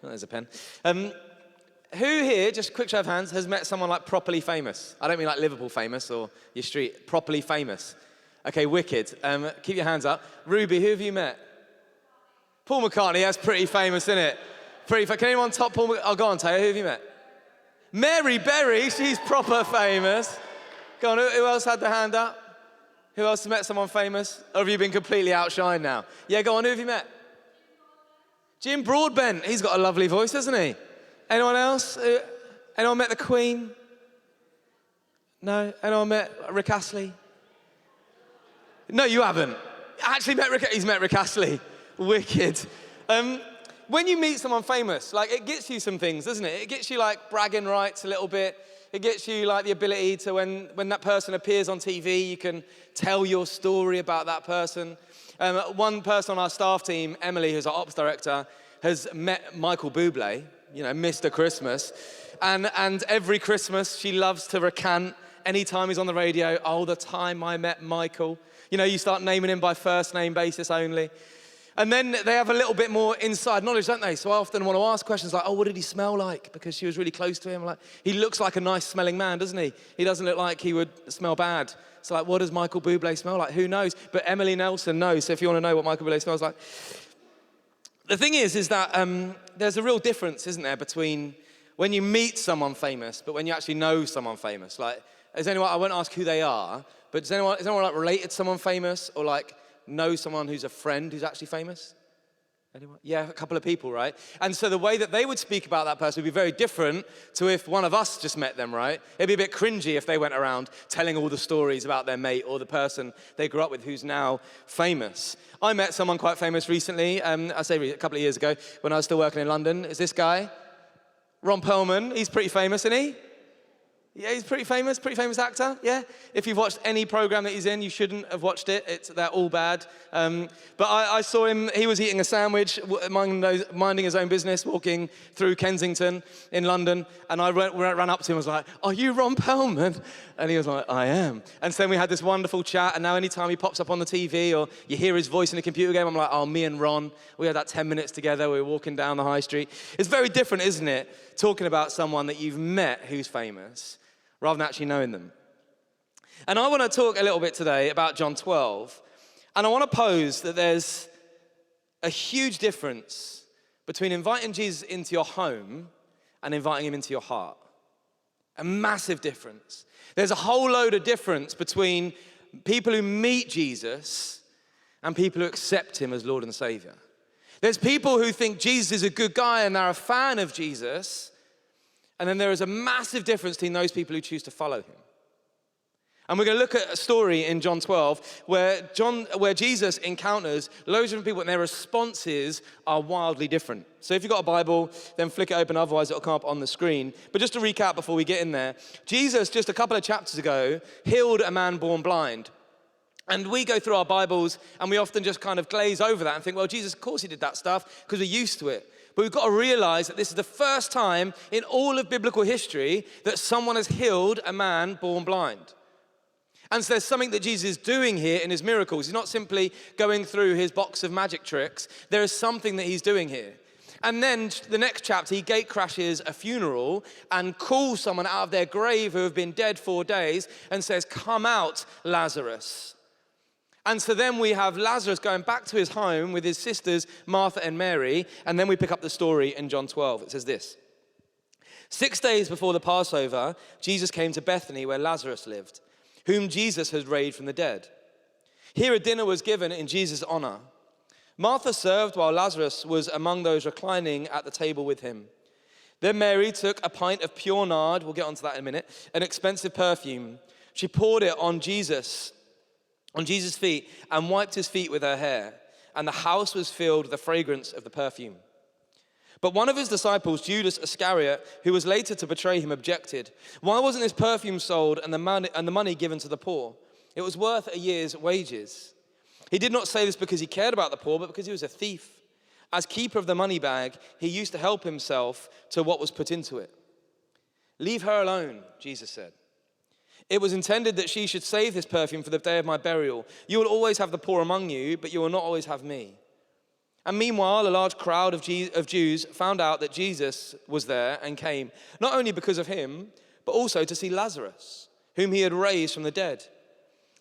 Oh, there's a pen. Who here, just a quick show of hands, has met someone like properly famous? I don't mean like Liverpool famous or your street, properly famous. Okay, wicked. Keep your hands up. Ruby, who have you met? Paul McCartney, that's pretty famous, isn't it? Can anyone top Paul McCartney? Oh, go on, Taylor, who have you met? Mary Berry, she's proper famous. Go on, who else had their hand up? Who else has met someone famous? Or have you been completely outshined now? Yeah, go on, who have you met? Jim Broadbent, he's got a lovely voice, hasn't he? Anyone else? Anyone met the Queen? No? Anyone met Rick Astley? No, you haven't. Actually he's met Rick Astley. Wicked. When you meet someone famous, like it gets you some things, doesn't it? It gets you like bragging rights a little bit. It gets you like the ability to, when that person appears on TV, you can tell your story about that person. One person on our staff team, Emily, who's our ops director, has met Michael Bublé, you know, Mr. Christmas. And every Christmas, she loves to recant anytime he's on the radio, oh, the time I met Michael. You know, you start naming him by first name basis only. And then they have a little bit more inside knowledge, don't they? So I often want to ask questions like, oh, what did he smell like? Because she was really close to him. Like, he looks like a nice smelling man, doesn't he? He doesn't look like he would smell bad. So like, what does Michael Bublé smell like? Who knows? But Emily Nelson knows. So if you want to know what Michael Bublé smells like. The thing is that there's a real difference, isn't there, between when you meet someone famous, but when you actually know someone famous. Like, is anyone, I won't ask who they are, but is anyone like related to someone famous or like know someone who's a friend who's actually famous? Anyone? Yeah, a couple of people, right? And so the way that they would speak about that person would be very different to if one of us just met them, right? It'd be a bit cringy if they went around telling all the stories about their mate or the person they grew up with who's now famous. I met someone quite famous recently, I say a couple of years ago, when I was still working in London. Is this guy? Ron Perlman. He's pretty famous, isn't he? Yeah, he's pretty famous actor, yeah? If you've watched any program that he's in, you shouldn't have watched it. They're all bad. But I saw him, he was eating a sandwich, minding his own business, walking through Kensington in London, and I ran up to him and was like, are you Ron Perlman? And he was like, I am. And so then we had this wonderful chat, and now anytime he pops up on the TV or you hear his voice in a computer game, I'm like, oh, me and Ron, we had that 10 minutes together, we were walking down the high street. It's very different, isn't it, talking about someone that you've met who's famous, rather than actually knowing them. And I want to talk a little bit today about John 12, and I want to pose that there's a huge difference between inviting Jesus into your home and inviting him into your heart. A massive difference. There's a whole load of difference between people who meet Jesus and people who accept him as Lord and Savior. There's people who think Jesus is a good guy and they're a fan of Jesus, and then there is a massive difference between those people who choose to follow him. And we're going to look at a story in John 12 where Jesus encounters loads of different people and their responses are wildly different. So if you've got a Bible, then flick it open, otherwise it'll come up on the screen. But just to recap before we get in there, Jesus, just a couple of chapters ago, healed a man born blind. And we go through our Bibles and we often just kind of glaze over that and think, well, Jesus, of course he did that stuff because we're used to it. But we've got to realize that this is the first time in all of biblical history that someone has healed a man born blind. And so there's something that Jesus is doing here in his miracles. He's not simply going through his box of magic tricks. There is something that he's doing here. And then the next chapter, he gate crashes a funeral and calls someone out of their grave who have been dead 4 days and says, come out, Lazarus. And so then we have Lazarus going back to his home with his sisters, Martha and Mary, and then we pick up the story in John 12. It says this: 6 days before the Passover, Jesus came to Bethany where Lazarus lived, whom Jesus had raised from the dead. Here a dinner was given in Jesus' honor. Martha served while Lazarus was among those reclining at the table with him. Then Mary took a pint of pure nard, we'll get onto that in a minute, an expensive perfume. She poured it on Jesus' feet and wiped his feet with her hair, and the house was filled with the fragrance of the perfume. But one of his disciples, Judas Iscariot, who was later to betray him, objected. Why wasn't this perfume sold and the money given to the poor? It was worth a year's wages. He did not say this because he cared about the poor, but because he was a thief. As keeper of the money bag, he used to help himself to what was put into it. Leave her alone, Jesus said. It was intended that she should save this perfume for the day of my burial. You will always have the poor among you, but you will not always have me. And meanwhile, a large crowd of Jews found out that Jesus was there and came, not only because of him, but also to see Lazarus, whom he had raised from the dead.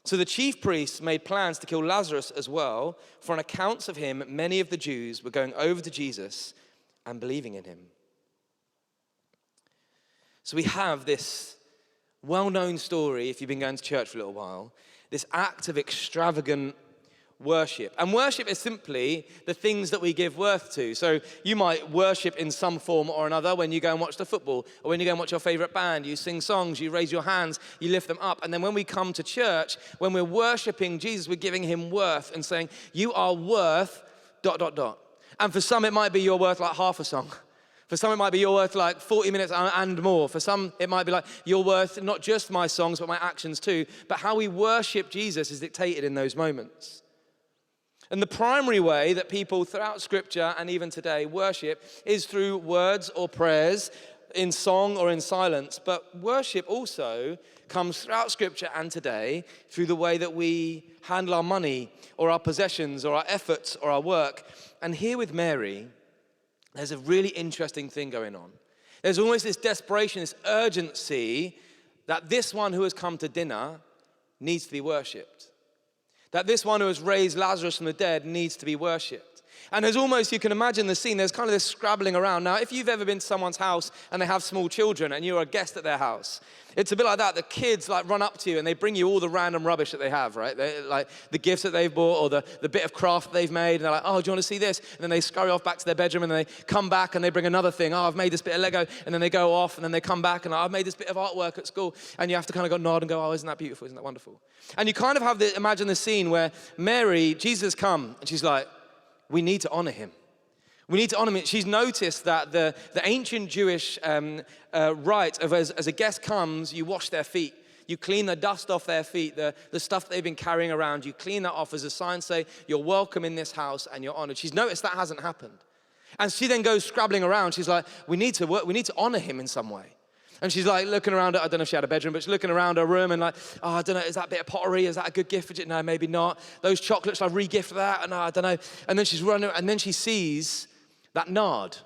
So the chief priests made plans to kill Lazarus as well, for on accounts of him, many of the Jews were going over to Jesus and believing in him. So we have this well-known story, if you've been going to church for a little while, this act of extravagant worship. And worship is simply the things that we give worth to. So you might worship in some form or another when you go and watch the football, or when you go and watch your favorite band, you sing songs, you raise your hands, you lift them up. And then when we come to church, when we're worshiping Jesus, we're giving him worth and saying, you are worth ... And for some, it might be you're worth like half a song. For some, it might be you're worth like 40 minutes and more. For some, it might be like you're worth not just my songs, but my actions too. But how we worship Jesus is dictated in those moments. And the primary way that people throughout Scripture and even today worship is through words or prayers, in song or in silence. But worship also comes throughout Scripture and today through the way that we handle our money or our possessions or our efforts or our work. And here with Mary, there's a really interesting thing going on. There's almost this desperation, this urgency that this one who has come to dinner needs to be worshipped. That this one who has raised Lazarus from the dead needs to be worshipped. And there's almost, you can imagine the scene, there's kind of this scrabbling around. Now, if you've ever been to someone's house and they have small children and you're a guest at their house, it's a bit like that. The kids like run up to you and they bring you all the random rubbish that they have, right? Like the gifts that they've bought or the bit of craft they've made. And they're like, oh, do you want to see this? And then they scurry off back to their bedroom and then they come back and they bring another thing. Oh, I've made this bit of Lego. And then they go off and then they come back and I've made this bit of artwork at school. And you have to kind of go nod and go, oh, isn't that beautiful? Isn't that wonderful? And you kind of have to imagine the scene where Mary, Jesus come and she's like, we need to honor him. We need to honor him. She's noticed that the ancient Jewish rite of as a guest comes, you wash their feet. You clean the dust off their feet, the stuff they've been carrying around. You clean that off as a sign, say, you're welcome in this house and you're honored. She's noticed that hasn't happened. And she then goes scrabbling around. She's like, we need to honor him in some way. And she's like looking around, I don't know if she had a bedroom, but she's looking around her room and like, oh, I don't know, is that bit of pottery? Is that a good gift for you? No, maybe not. Those chocolates, should I re-gift that? No, I don't know. And then she's running, and then she sees that nard,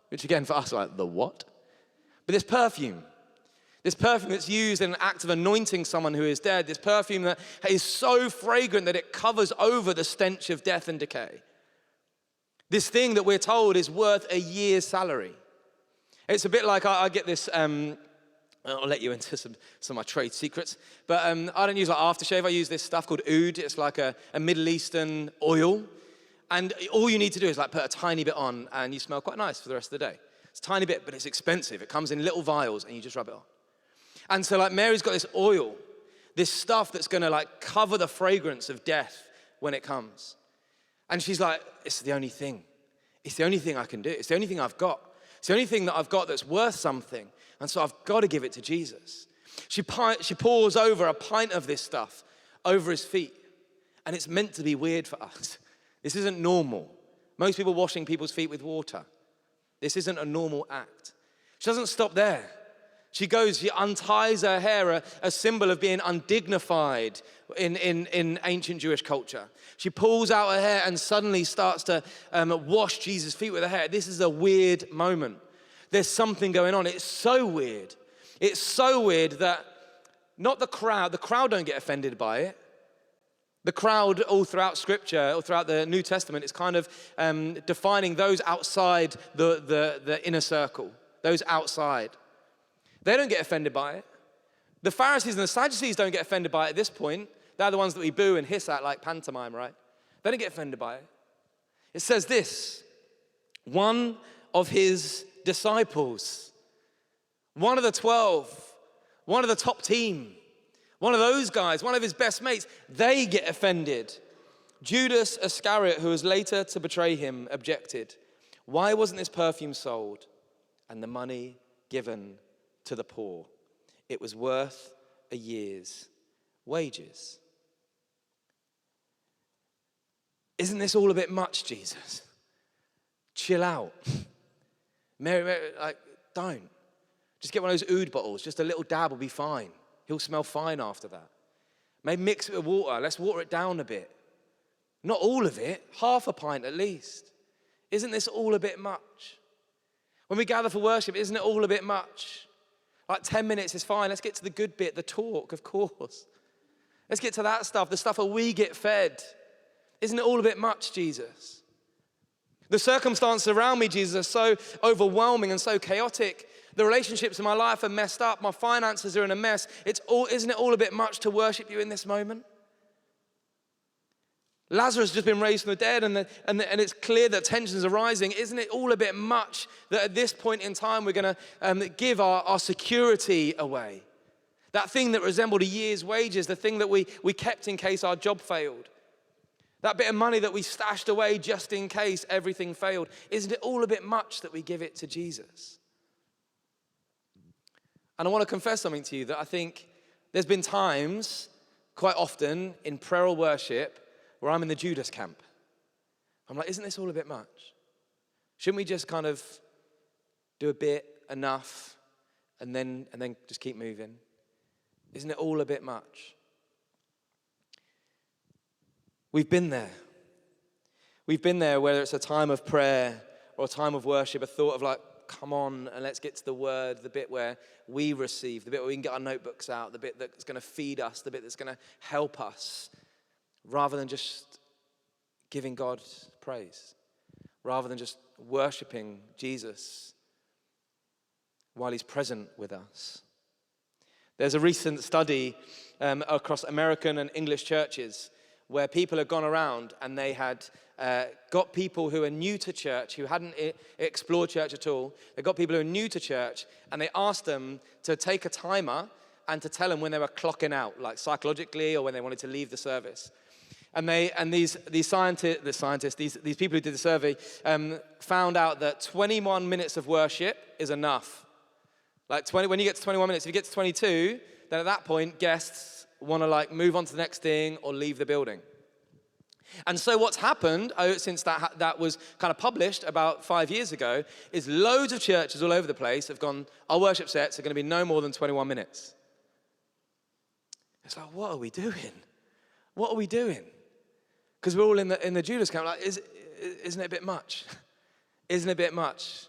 which again for us, like, the what? But this perfume that's used in an act of anointing someone who is dead, this perfume that is so fragrant that it covers over the stench of death and decay. This thing that we're told is worth a year's salary. It's a bit like I get this, I'll let you into some of my trade secrets, but I don't use like aftershave, I use this stuff called oud. It's like a Middle Eastern oil. And all you need to do is like put a tiny bit on and you smell quite nice for the rest of the day. It's a tiny bit, but it's expensive. It comes in little vials and you just rub it on. And so like Mary's got this oil, this stuff that's gonna like cover the fragrance of death when it comes. And she's like, it's the only thing. It's the only thing I can do. It's the only thing I've got. It's the only thing that I've got that's worth something. And so I've got to give it to Jesus. She pours over a pint of this stuff over his feet. And it's meant to be weird for us. This isn't normal. Most people washing people's feet with water. This isn't a normal act. She doesn't stop there. She unties her hair, a symbol of being undignified in ancient Jewish culture. She pulls out her hair and suddenly starts to wash Jesus' feet with her hair. This is a weird moment. There's something going on. It's so weird. It's so weird that not the crowd don't get offended by it. The crowd all throughout Scripture, all throughout the New Testament, is kind of defining those outside the inner circle, those outside. They don't get offended by it. The Pharisees and the Sadducees don't get offended by it at this point. They're the ones that we boo and hiss at like pantomime, right? They don't get offended by it. It says this, one of his disciples, one of the 12, one of the top team, one of those guys, one of his best mates, they get offended. Judas Iscariot, who was later to betray him, objected. Why wasn't this perfume sold and the money given to the poor? It was worth a year's wages. Isn't this all a bit much, Jesus? Chill out. Mary, like, don't. Just get one of those oud bottles. Just a little dab will be fine. He'll smell fine after that. Maybe mix it with water. Let's water it down a bit. Not all of it. Half a pint at least. Isn't this all a bit much? When we gather for worship, isn't it all a bit much? Like 10 minutes is fine. Let's get to the good bit, the talk, of course. Let's get to that stuff, the stuff where we get fed. Isn't it all a bit much, Jesus? The circumstances around me, Jesus, are so overwhelming and so chaotic. The relationships in my life are messed up. My finances are in a mess. Isn't it all a bit much to worship you in this moment? Lazarus has just been raised from the dead, and it's clear that tensions are rising. Isn't it all a bit much that at this point in time we're going to give our security away? That thing that resembled a year's wages, the thing that we kept in case our job failed. That bit of money that we stashed away just in case everything failed. Isn't it all a bit much that we give it to Jesus? And I want to confess something to you, that I think there's been times, quite often, in prayer or worship, where I'm in the Judas camp. I'm like, isn't this all a bit much? Shouldn't we just kind of do a bit, enough, and then just keep moving? Isn't it all a bit much? We've been there. We've been there, whether it's a time of prayer or a time of worship, a thought of like, come on and let's get to the word, the bit where we receive, the bit where we can get our notebooks out, the bit that's going to feed us, the bit that's going to help us, rather than just giving God praise, rather than just worshiping Jesus while he's present with us. There's a recent study across American and English churches where people had gone around and they had got people who are new to church, who hadn't explored church at all. They got people who are new to church and they asked them to take a timer and to tell them when they were clocking out, like psychologically, or when they wanted to leave the service. And these scientists, these people who did the survey, found out that 21 minutes of worship is enough. Like when you get to 21 minutes, if you get to 22, then at that point, guests want to like move on to the next thing or leave the building. And so what's happened since that was kind of published about 5 years ago is loads of churches all over the place have gone, our worship sets are going to be no more than 21 minutes. It's like, what are we doing? What are we doing? Because we're all in the Judas camp. Like, isn't it a bit much? Isn't it a bit much?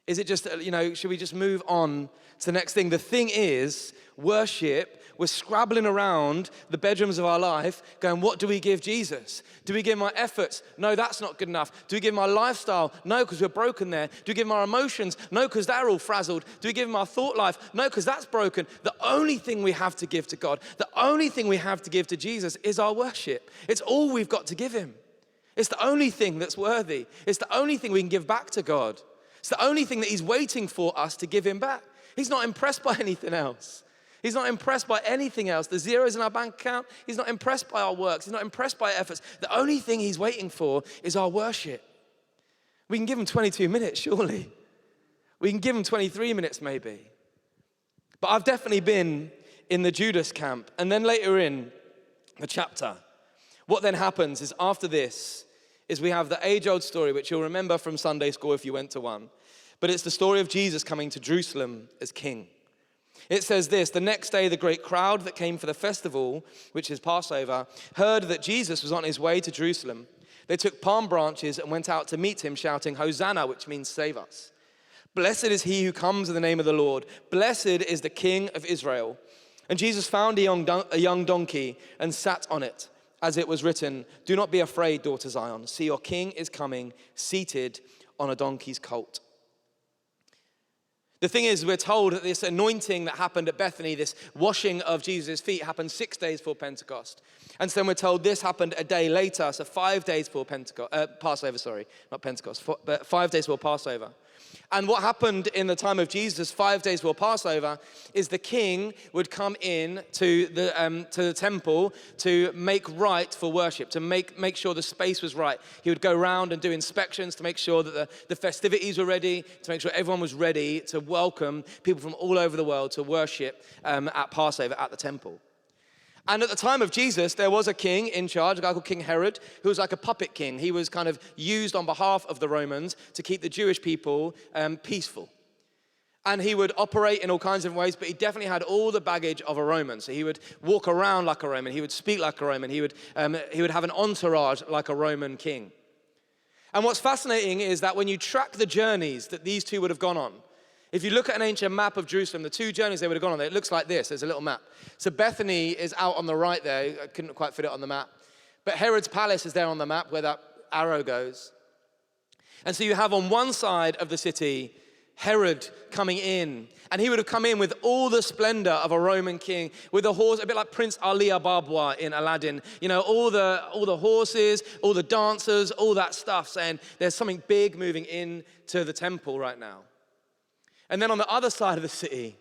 Is it just, should we just move on to the next thing? The thing is, worship, we're scrabbling around the bedrooms of our life going, what do we give Jesus? Do we give him our efforts? No, that's not good enough. Do we give him our lifestyle? No, because we're broken there. Do we give him our emotions? No, because they're all frazzled. Do we give him our thought life? No, because that's broken. The only thing we have to give to God, the only thing we have to give to Jesus is our worship. It's all we've got to give him. It's the only thing that's worthy. It's the only thing we can give back to God. It's the only thing that he's waiting for us to give him back. He's not impressed by anything else. He's not impressed by anything else. The zeros in our bank account, he's not impressed by our works. He's not impressed by our efforts. The only thing he's waiting for is our worship. We can give him 22 minutes, surely. We can give him 23 minutes, maybe. But I've definitely been in the Judas camp. And then later in the chapter, what then happens is after this, is we have the age-old story, which you'll remember from Sunday school if you went to one. But it's the story of Jesus coming to Jerusalem as king. It says this, the next day the great crowd that came for the festival, which is Passover, heard that Jesus was on his way to Jerusalem. They took palm branches and went out to meet him, shouting, Hosanna, which means save us. Blessed is he who comes in the name of the Lord. Blessed is the King of Israel. And Jesus found a young donkey and sat on it. As it was written, do not be afraid, daughter Zion. See, your king is coming, seated on a donkey's colt. The thing is, we're told that this anointing that happened at Bethany, this washing of Jesus' feet, happened 6 days before Pentecost. And so we're told this happened a day later, so 5 days before Passover, not Pentecost, but 5 days before Passover. And what happened in the time of Jesus, 5 days before Passover, is the king would come in to the temple to make right for worship, to make sure the space was right. He would go around and do inspections to make sure that the festivities were ready, to make sure everyone was ready to welcome people from all over the world to worship at Passover at the temple. And at the time of Jesus, there was a king in charge, a guy called King Herod, who was like a puppet king. He was kind of used on behalf of the Romans to keep the Jewish people peaceful. And he would operate in all kinds of ways, but he definitely had all the baggage of a Roman. So he would walk around like a Roman. He would speak like a Roman. He would have an entourage like a Roman king. And what's fascinating is that when you track the journeys that these two would have gone on, if you look at an ancient map of Jerusalem, the two journeys they would have gone on, it looks like this. There's a little map. So Bethany is out on the right there. I couldn't quite fit it on the map. But Herod's palace is there on the map where that arrow goes. And so you have on one side of the city, Herod coming in. And he would have come in with all the splendor of a Roman king, with a horse, a bit like Prince Ali Ababwa in Aladdin. You know, all the horses, all the dancers, all that stuff, saying there's something big moving into the temple right now. And then on the other side of the city,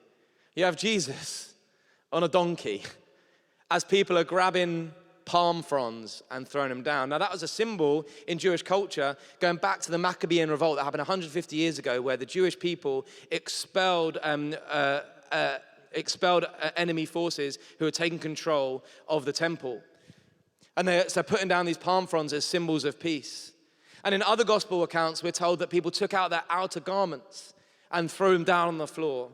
you have Jesus on a donkey as people are grabbing palm fronds and throwing them down. Now that was a symbol in Jewish culture going back to the Maccabean revolt that happened 150 years ago, where the Jewish people expelled enemy forces who were taking control of the temple. And they're putting down these palm fronds as symbols of peace. And in other gospel accounts, we're told that people took out their outer garments and threw them down on the floor.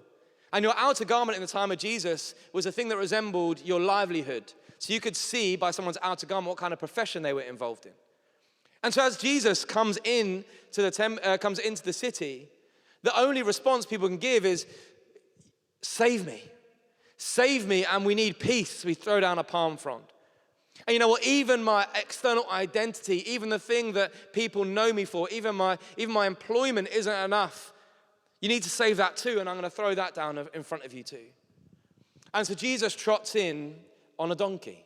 And your outer garment in the time of Jesus was a thing that resembled your livelihood. So you could see by someone's outer garment what kind of profession they were involved in. And so as Jesus comes into the city, the only response people can give is, save me. Save me, and we need peace. We throw down a palm frond. And you know what, even my external identity, even the thing that people know me for, even my employment isn't enough. You need to save that too, and I'm going to throw that down in front of you too. And so Jesus trots in on a donkey.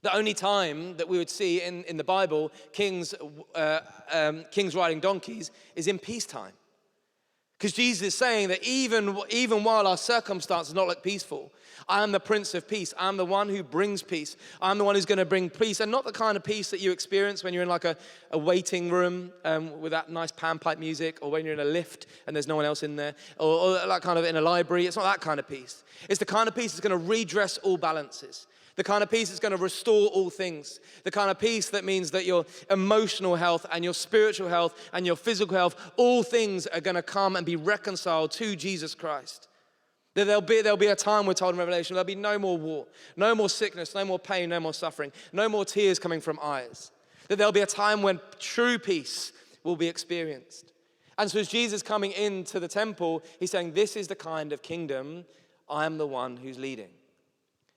The only time that we would see in the Bible kings riding donkeys is in peacetime. Because Jesus is saying that even while our circumstances not look peaceful, I am the Prince of Peace. I'm the one who brings peace. I'm the one who's going to bring peace. And not the kind of peace that you experience when you're in like a waiting room with that nice panpipe music, or when you're in a lift and there's no one else in there, or like kind of in a library. It's not that kind of peace. It's the kind of peace that's going to redress all balances. The kind of peace that's going to restore all things. The kind of peace that means that your emotional health and your spiritual health and your physical health, all things are going to come and be reconciled to Jesus Christ. That there'll be a time, we're told in Revelation, there'll be no more war, no more sickness, no more pain, no more suffering, no more tears coming from eyes. That there'll be a time when true peace will be experienced. And so as Jesus coming into the temple, he's saying, this is the kind of kingdom I am the one who's leading.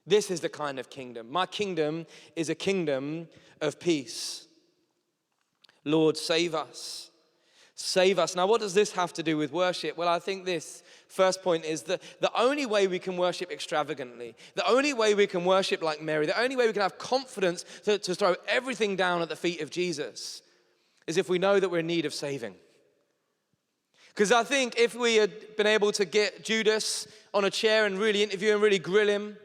This is the kind of kingdom. My kingdom is a kingdom of peace. Lord, save us. Save us. Now, what does this have to do with worship? Well, I think this first point is that the only way we can worship extravagantly, the only way we can worship like Mary, the only way we can have confidence to throw everything down at the feet of Jesus is if we know that we're in need of saving. Because I think if we had been able to get Judas on a chair and really interview him, really grill him,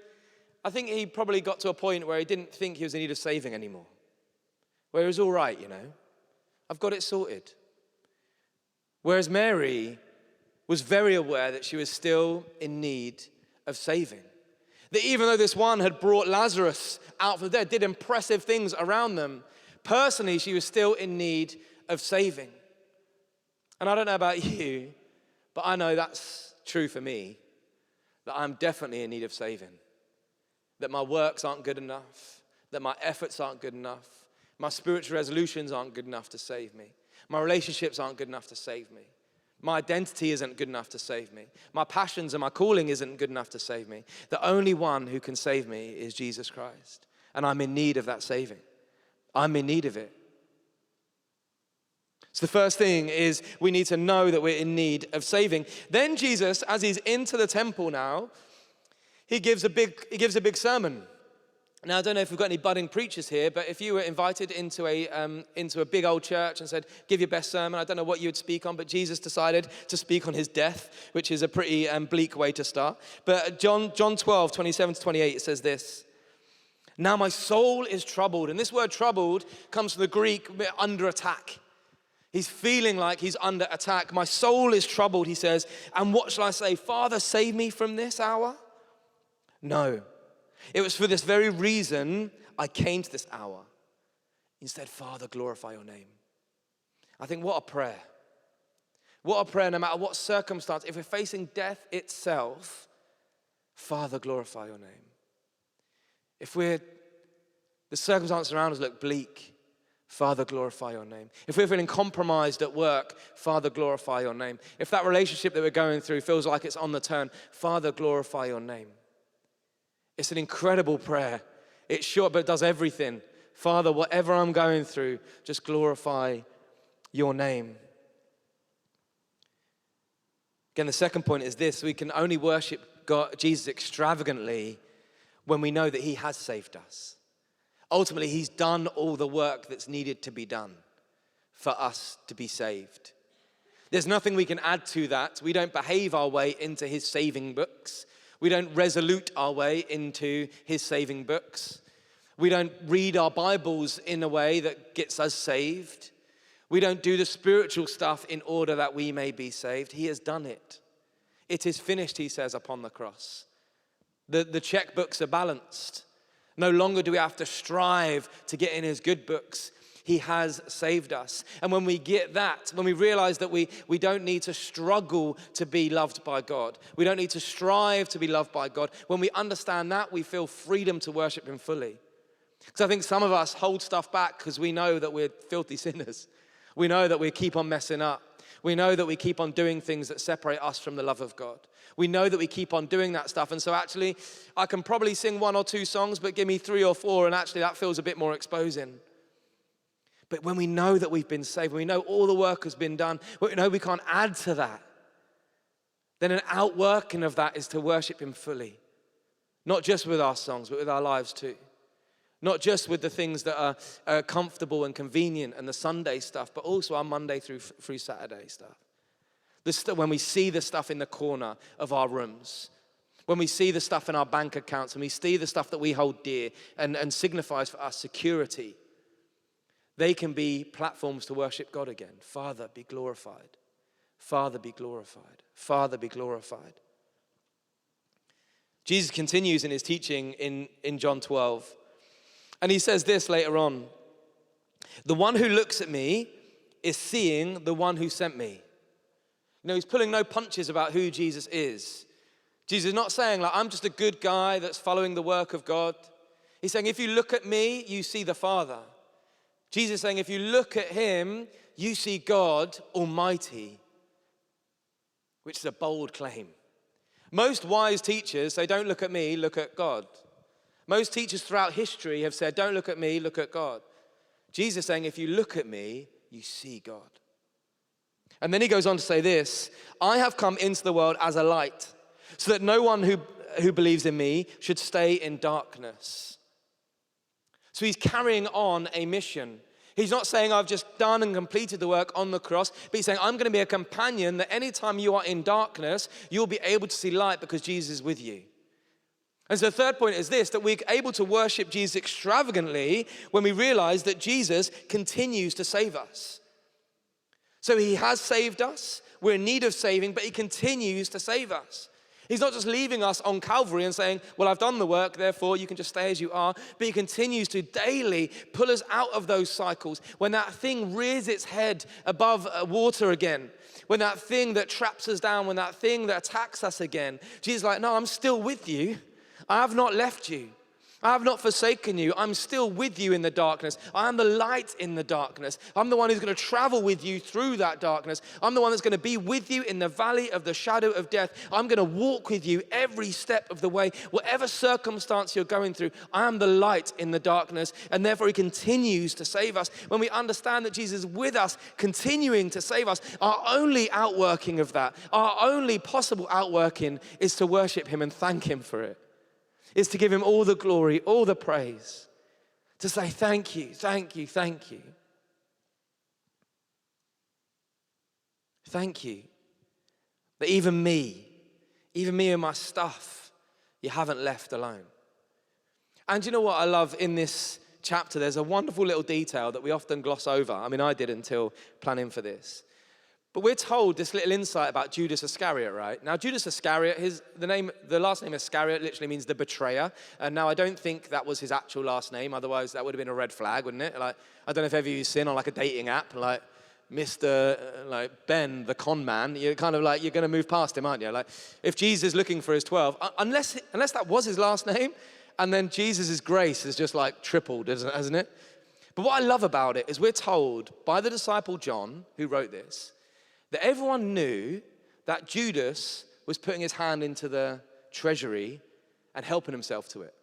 I think he probably got to a point where he didn't think he was in need of saving anymore. Where he was all right, you know. I've got it sorted. Whereas Mary was very aware that she was still in need of saving. That even though this one had brought Lazarus out from the dead, did impressive things around them, personally she was still in need of saving. And I don't know about you, but I know that's true for me, that I'm definitely in need of saving. That my works aren't good enough, that my efforts aren't good enough, my spiritual resolutions aren't good enough to save me, my relationships aren't good enough to save me, my identity isn't good enough to save me, my passions and my calling isn't good enough to save me. The only one who can save me is Jesus Christ, and I'm in need of that saving. I'm in need of it. So the first thing is we need to know that we're in need of saving. Then Jesus, as he's into the temple now, he gives a big sermon. Now, I don't know if we've got any budding preachers here, but if you were invited into a big old church and said, give your best sermon, I don't know what you would speak on, but Jesus decided to speak on his death, which is a pretty bleak way to start. But John 12, 27 to 28, it says this. Now my soul is troubled. And this word troubled comes from the Greek, under attack. He's feeling like he's under attack. My soul is troubled, he says. And what shall I say? Father, save me from this hour? No. It was for this very reason I came to this hour. Instead, Father, glorify your name. I think what a prayer. What a prayer, no matter what circumstance. If we're facing death itself, Father, glorify your name. If the circumstances around us look bleak, Father, glorify your name. If we're feeling compromised at work, Father, glorify your name. If that relationship that we're going through feels like it's on the turn, Father, glorify your name. It's an incredible prayer. It's short, but it does everything. Father, whatever I'm going through, just glorify your name. Again, the second point is this: we can only worship Jesus extravagantly when we know that he has saved us. Ultimately, he's done all the work that's needed to be done for us to be saved. There's nothing we can add to that. We don't behave our way into his saving books. We don't resolute our way into his saving books. We don't read our Bibles in a way that gets us saved. We don't do the spiritual stuff in order that we may be saved. He has done it. It is finished, he says, upon the cross. The checkbooks are balanced. No longer do we have to strive to get in his good books. He has saved us. And when we get that, when we realize that we don't need to struggle to be loved by God, we don't need to strive to be loved by God, when we understand that, we feel freedom to worship him fully. Because I think some of us hold stuff back because we know that we're filthy sinners. We know that we keep on messing up. We know that we keep on doing things that separate us from the love of God. We know that we keep on doing that stuff. And so actually, I can probably sing 1 or 2 songs, but give me 3 or 4, and actually that feels a bit more exposing. But when we know that we've been saved, when we know all the work has been done, when we know we can't add to that, then an outworking of that is to worship him fully. Not just with our songs, but with our lives too. Not just with the things that are comfortable and convenient and the Sunday stuff, but also our Monday through Saturday stuff. When we see the stuff in the corner of our rooms, when we see the stuff in our bank accounts, and we see the stuff that we hold dear and signifies for us security, they can be platforms to worship God again. Father, be glorified. Father, be glorified. Father, be glorified. Jesus continues in his teaching in John 12. And he says this later on: the one who looks at me is seeing the one who sent me. You know, he's pulling no punches about who Jesus is. Jesus is not saying, like, I'm just a good guy that's following the work of God. He's saying, if you look at me, you see the Father. Jesus is saying, if you look at him, you see God Almighty, which is a bold claim. Most wise teachers say, don't look at me, look at God. Most teachers throughout history have said, don't look at me, look at God. Jesus is saying, if you look at me, you see God. And then he goes on to say this: I have come into the world as a light, so that no one who believes in me should stay in darkness. So he's carrying on a mission. He's not saying, I've just done and completed the work on the cross, but he's saying, I'm going to be a companion that anytime you are in darkness, you'll be able to see light because Jesus is with you. And so the third point is this: that we're able to worship Jesus extravagantly when we realize that Jesus continues to save us. So he has saved us, we're in need of saving, but he continues to save us. He's not just leaving us on Calvary and saying, well, I've done the work, therefore you can just stay as you are, but he continues to daily pull us out of those cycles. When that thing rears its head above water again, when that thing that traps us down, when that thing that attacks us again, Jesus is like, no, I'm still with you. I have not left you. I have not forsaken you. I'm still with you in the darkness. I am the light in the darkness. I'm the one who's going to travel with you through that darkness. I'm the one that's going to be with you in the valley of the shadow of death. I'm going to walk with you every step of the way. Whatever circumstance you're going through, I am the light in the darkness, and therefore he continues to save us. When we understand that Jesus is with us, continuing to save us, our only outworking of that, our only possible outworking is to worship him and thank him for it. Is to give him all the glory, all the praise. To say thank you, thank you, thank you. Thank you that even me and my stuff, you haven't left alone. And you know what I love in this chapter? There's a wonderful little detail that we often gloss over. I mean, I did until planning for this. But we're told this little insight about Judas Iscariot, right? Now, Judas Iscariot, the last name Iscariot literally means the betrayer. And now I don't think that was his actual last name. Otherwise, that would have been a red flag, wouldn't it? Like, I don't know if ever you've seen on like a dating app, like Mr. like Ben, the con man. You're kind of like, you're going to move past him, aren't you? Like, if Jesus is looking for his 12, unless that was his last name, and then Jesus' grace has just like tripled, hasn't it? But what I love about it is we're told by the disciple John, who wrote this, that everyone knew that Judas was putting his hand into the treasury and helping himself to it.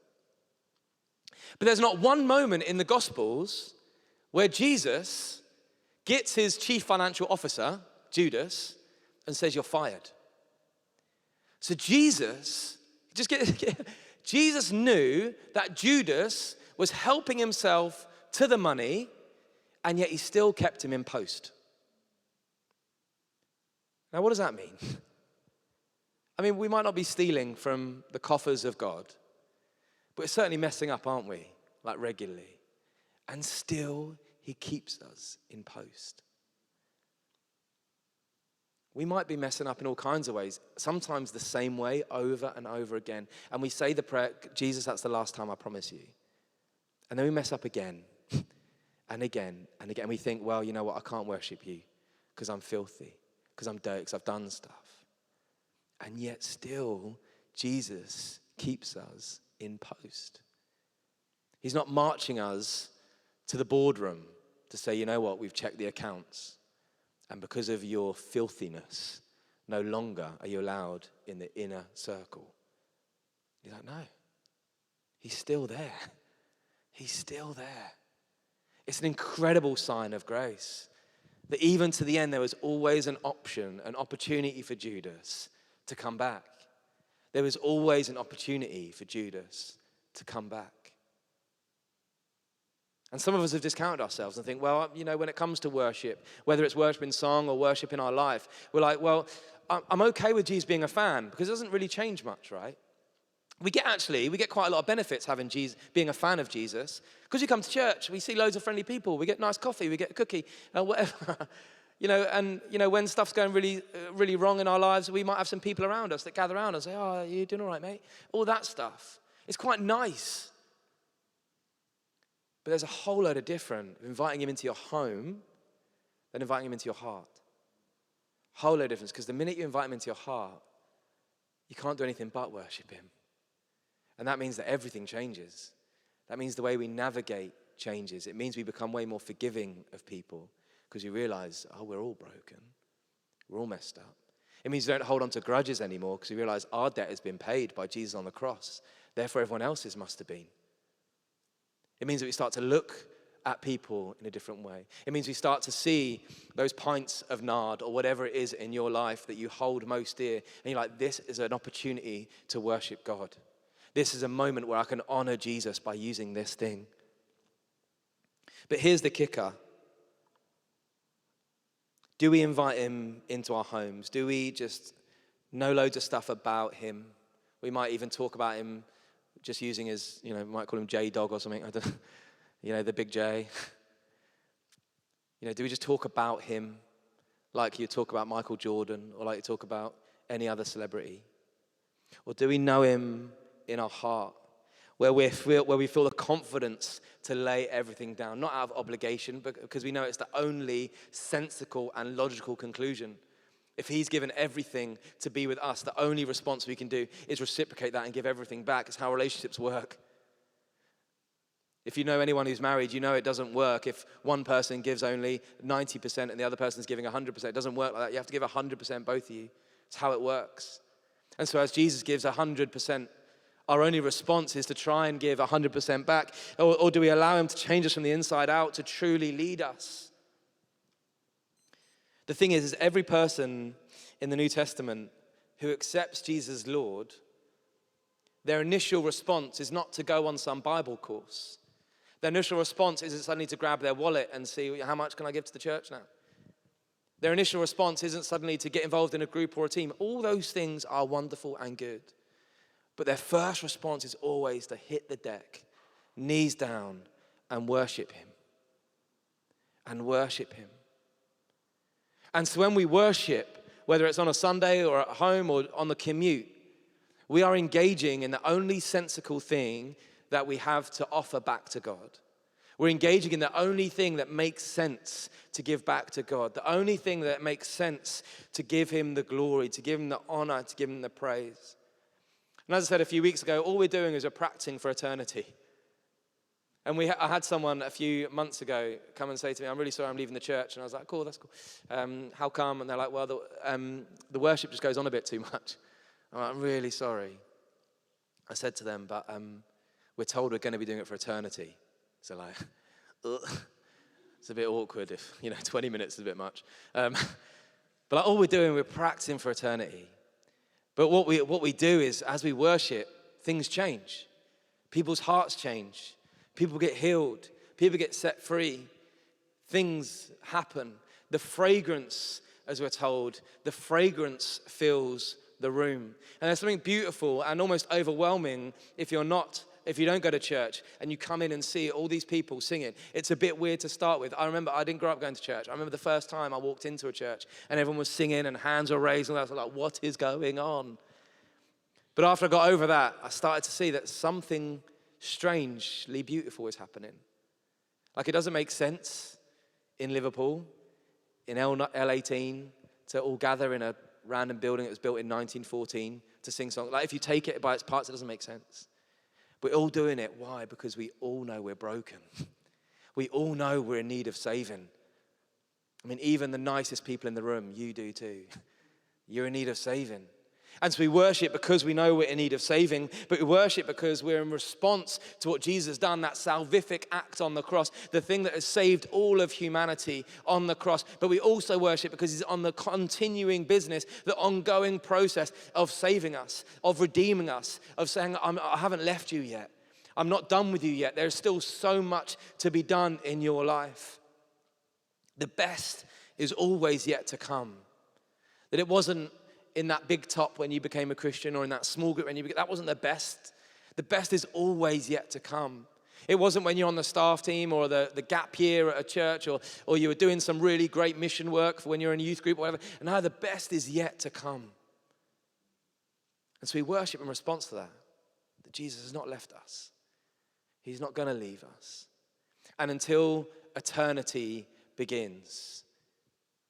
But there's not one moment in the Gospels where Jesus gets his chief financial officer, Judas, and says, you're fired. So Jesus knew that Judas was helping himself to the money, and yet he still kept him in post. Now, what does that mean? I mean, we might not be stealing from the coffers of God, but we're certainly messing up, aren't we? Like regularly. And still, he keeps us in post. We might be messing up in all kinds of ways, sometimes the same way over and over again. And we say the prayer, Jesus, that's the last time I promise you. And then we mess up again and again and again. We think, well, you know what, I can't worship you because I'm filthy, because I'm dirty, because I've done stuff. And yet still, Jesus keeps us in post. He's not marching us to the boardroom to say, you know what, we've checked the accounts. And because of your filthiness, no longer are you allowed in the inner circle. He's like, no, he's still there. He's still there. It's an incredible sign of grace that even to the end, there was always an option, an opportunity for Judas to come back. There was always an opportunity for Judas to come back. And some of us have discounted ourselves and think, well, you know, when it comes to worship, whether it's worship in song or worship in our life, we're like, well, I'm okay with Jesus being a fan because it doesn't really change much, right? We get quite a lot of benefits having Jesus, being a fan of Jesus, because we come to church, we see loads of friendly people, we get nice coffee, we get a cookie, whatever. When stuff's going really, really wrong in our lives, we might have some people around us that gather around and say, oh, you doing all right, mate? All that stuff. It's quite nice. But there's a whole load of different inviting him into your home than inviting him into your heart. Whole load of difference, because the minute you invite him into your heart, you can't do anything but worship him. And that means that everything changes. That means the way we navigate changes. It means we become way more forgiving of people because you realize, oh, we're all broken. We're all messed up. It means you don't hold on to grudges anymore because you realize our debt has been paid by Jesus on the cross. Therefore, everyone else's must have been. It means that we start to look at people in a different way. It means we start to see those pints of nard or whatever it is in your life that you hold most dear. And you're like, this is an opportunity to worship God. This is a moment where I can honor Jesus by using this thing. But here's the kicker. Do we invite him into our homes? Do we just know loads of stuff about him? We might even talk about him just using his, we might call him J-Dog or something. I don't know, the big J. Do we just talk about him like you talk about Michael Jordan or like you talk about any other celebrity? Or do we know him in our heart where we feel the confidence to lay everything down, not out of obligation, but because we know it's the only sensible and logical conclusion. If he's given everything to be with us, the only response we can do is reciprocate that and give everything back. It's how relationships work. If you know anyone who's married, you know it doesn't work if one person gives only 90% and the other person's giving 100%. It doesn't work like that. You have to give 100%, both of you. It's how it works. And so as Jesus gives 100%, our only response is to try and give 100% back. Or do we allow him to change us from the inside out to truly lead us? The thing is every person in the New Testament who accepts Jesus as Lord, their initial response is not to go on some Bible course. Their initial response isn't suddenly to grab their wallet and see, how much can I give to the church now? Their initial response isn't suddenly to get involved in a group or a team. All those things are wonderful and good. But their first response is always to hit the deck, knees down, and worship him. And worship him. And so when we worship, whether it's on a Sunday or at home or on the commute, we are engaging in the only sensible thing that we have to offer back to God. We're engaging in the only thing that makes sense to give back to God. The only thing that makes sense to give him the glory, to give him the honor, to give him the praise. And as I said a few weeks ago, all we're doing is we're practicing for eternity. And I had someone a few months ago come and say to me, I'm really sorry I'm leaving the church. And I was like, cool, that's cool. How come? And they're like, well, the worship just goes on a bit too much. I'm like, I'm really sorry. I said to them, but we're told we're going to be doing it for eternity. So like, ugh. It's a bit awkward if, 20 minutes is a bit much. But like, all we're doing, we're practicing for eternity. But what we do is, as we worship, things change. People's hearts change. People get healed. People get set free. Things happen. The fragrance, as we're told, the fragrance fills the room. And there's something beautiful and almost overwhelming if you don't go to church and you come in and see all these people singing. It's a bit weird to start with. I remember I didn't grow up going to church. I remember the first time I walked into a church and everyone was singing and hands were raised and I was like, what is going on? But after I got over that, I started to see that something strangely beautiful is happening. Like, it doesn't make sense in Liverpool, in L18, to all gather in a random building that was built in 1914 to sing songs. Like, if you take it by its parts, it doesn't make sense. We're all doing it. Why? Because we all know we're broken. We all know we're in need of saving. I mean, even the nicest people in the room, you do too. You're in need of saving. And so we worship because we know we're in need of saving, but we worship because we're in response to what Jesus has done, that salvific act on the cross, the thing that has saved all of humanity on the cross. But we also worship because he's on the continuing business, the ongoing process of saving us, of redeeming us, of saying, I haven't left you yet. I'm not done with you yet. There's still so much to be done in your life. The best is always yet to come. That it wasn't in that big top when you became a Christian or in that small group when that wasn't the best. The best is always yet to come. It wasn't when you're on the staff team or the gap year at a church or you were doing some really great mission work for when you're in a youth group or whatever. And now the best is yet to come. And so we worship in response to that Jesus has not left us. He's not going to leave us. And until eternity begins,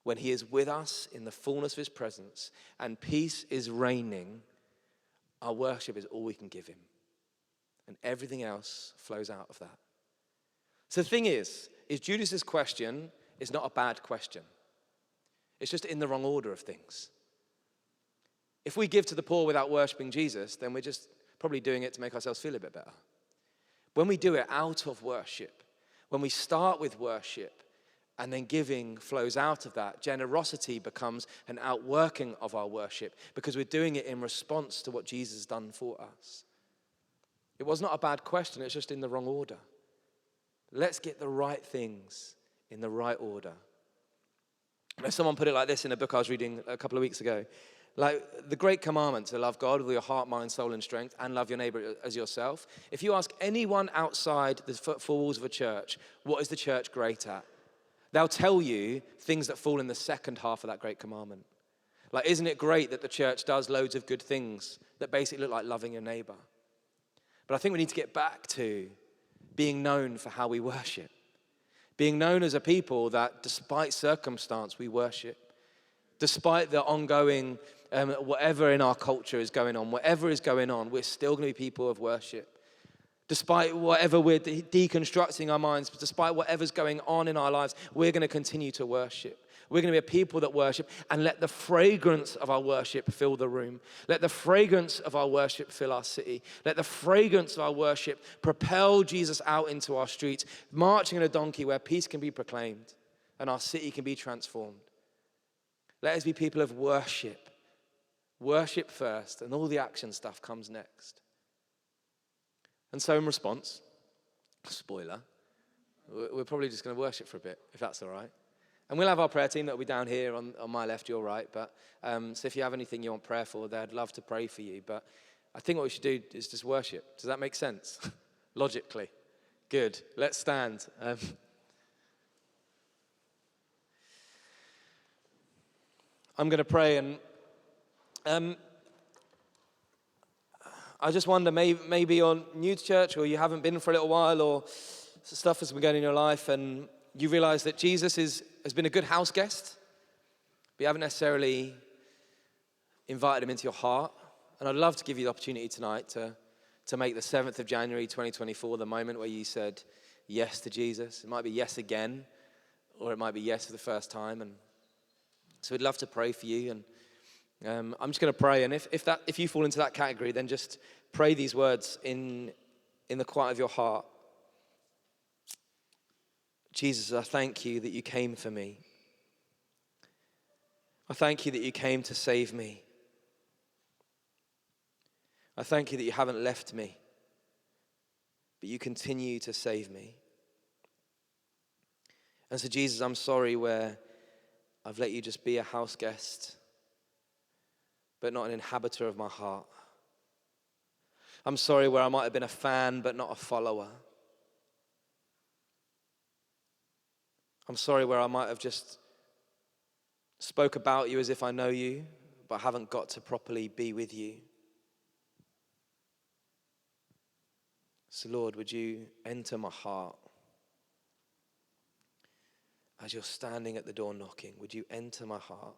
when he is with us in the fullness of his presence and peace is reigning, our worship is all we can give him. And everything else flows out of that. So the thing is Judas's question is not a bad question. It's just in the wrong order of things. If we give to the poor without worshiping Jesus, then we're just probably doing it to make ourselves feel a bit better. When we do it out of worship, when we start with worship, and then giving flows out of that, generosity becomes an outworking of our worship because we're doing it in response to what Jesus has done for us. It was not a bad question, it's just in the wrong order. Let's get the right things in the right order. Someone put it like this in a book I was reading a couple of weeks ago. Like, the great commandment to love God with your heart, mind, soul, and strength, and love your neighbor as yourself. If you ask anyone outside the four walls of a church, what is the church great at? They'll tell you things that fall in the second half of that great commandment. Like, isn't it great that the church does loads of good things that basically look like loving your neighbor? But I think we need to get back to being known for how we worship. Being known as a people that despite circumstance, we worship. Despite the ongoing, whatever in our culture is going on, whatever is going on, we're still going to be people of worship. Despite whatever we're deconstructing our minds, despite whatever's going on in our lives, we're going to continue to worship. We're going to be a people that worship, and let the fragrance of our worship fill the room. Let the fragrance of our worship fill our city. Let the fragrance of our worship propel Jesus out into our streets, marching in a donkey where peace can be proclaimed and our city can be transformed. Let us be people of worship. Worship first, and all the action stuff comes next. And so in response, spoiler, we're probably just going to worship for a bit, if that's all right. And we'll have our prayer team that will be down here on my left, your right. But so if you have anything you want prayer for, they'd love to pray for you. But I think what we should do is just worship. Does that make sense? Logically. Good. Let's stand. I'm going to pray, and I just wonder, maybe you're new to church, or you haven't been for a little while, or stuff has been going in your life, and you realize that Jesus has been a good house guest, but you haven't necessarily invited him into your heart. And I'd love to give you the opportunity tonight to make the 7th of January 2024 the moment where you said, yes to Jesus. It might be yes again, or it might be yes for the first time. And so we'd love to pray for you. And I'm just going to pray. And if you fall into that category, then just pray these words in the quiet of your heart. Jesus, I thank you that you came for me. I thank you that you came to save me. I thank you that you haven't left me, but you continue to save me. And so, Jesus, I'm sorry where I've let you just be a house guest, but not an inhabitor of my heart. I'm sorry where I might have been a fan, but not a follower. I'm sorry where I might have just spoke about you as if I know you, but haven't got to properly be with you. So Lord, would you enter my heart? As you're standing at the door knocking, would you enter my heart?